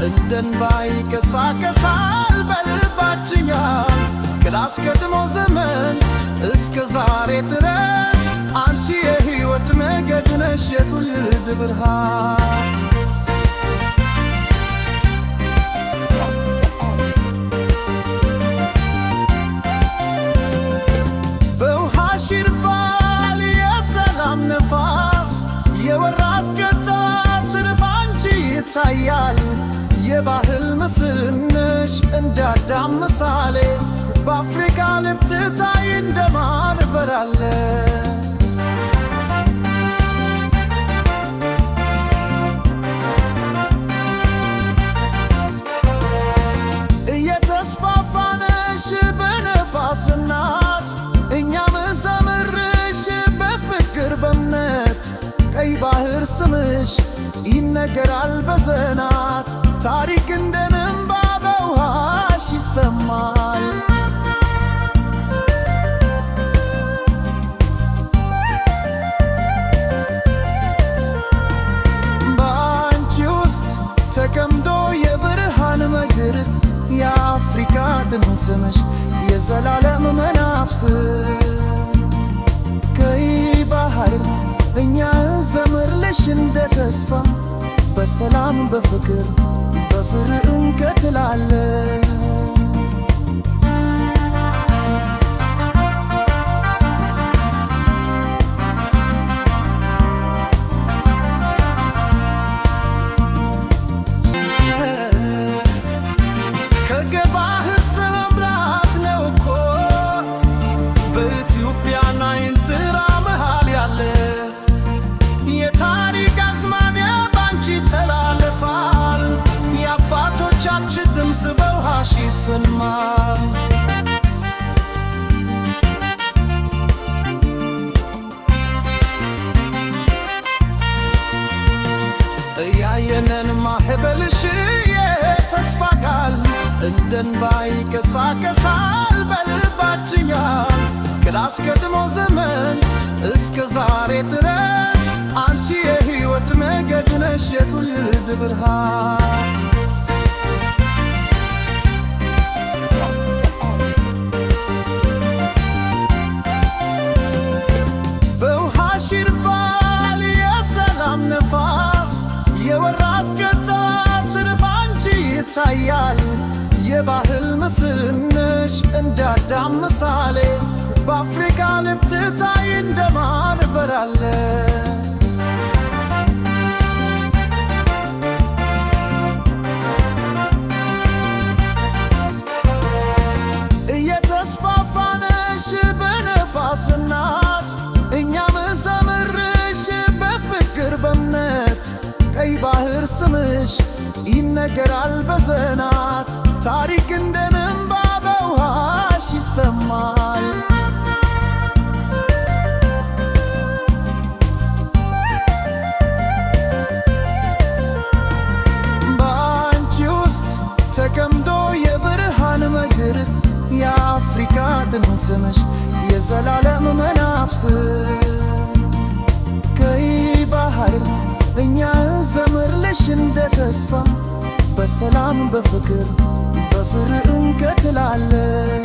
እንደንባይ ከሳከሳል በልባችን ከላስቀድሞ ዘመን እስከ ዛሬ ድረስ አንቺ የሕይወት መንገድ ነሽ የትውልድ ብርሃን። በውሃሽ ይርፋል የሰላም ነፋስ የወራት ገጣችን ባንቺ ይታያል። የባህል ምስል ነሽ እንደ አዳም ምሳሌ በአፍሪካ ልብ ትታይ እንደማር በራለ። እየተስፋፋነሽ በነፋስ እናት እኛም ዘምርሽ በፍቅር በእምነት ቀይ ባህር ስምሽ ይነገራል በዘናት ታሪክ እንደ እንባ በውሃሽ ይሰማል። በአንቺ ውስጥ ተቀምጦ የብርሃን መግር የአፍሪካ ድንቅ ስምሽ የዘላለም መናፍስ ቀይ ባህር እኛ እንዘምርልሽ እንደ ተስፋ በሰላም በፍቅር በፍቅር እንቀጥላለን። ከገባህር ተምራት ነው እኮ በኢትዮጵያና ኤርትራ መሃል ያለ የታሪክ አዝማሚያ ባንቺ ተላለፋል። የአባቶቻችን ድምፅ በውሃሽ ይሰማል። እያየነን ማዕበልሽ የተስፋ ቃል እንደ እንባይ ከሳከሳል በልባችን ከላስቀድሞ ዘመን እስከ ዛሬ ድረስ አንቺ የሕይወት መንገድ ነሽ የትውልድ ብርሃን። በውሃሽ ይርፋል የሰላም ነፋስ የወራት ገጣችን ባንቺ ይታያል። የባህል ምስል ነሽ እንደ አዳም ምሳሌ በአፍሪካ ልብ ትታይ እንደማር በራለ። እየተስፋፋነሽ በነፋስ እናት እኛም ዘምርሽ በፍቅር በእምነት ቀይ ባህር ስምሽ ይነገራል በዘናት ታሪክ እንደ እንባ በውሃሽ ይሰማል። በአንቺ ውስጥ ተቀምጦ የብርሃን መግር የአፍሪካ ድንቅ ስምሽ የዘላለም መናፍስ ቀይ ባህር እኛ እንዘምርልሽ እንደ ተስፋ በሰላም በፍቅር በፍቅር እንቀጥላለን።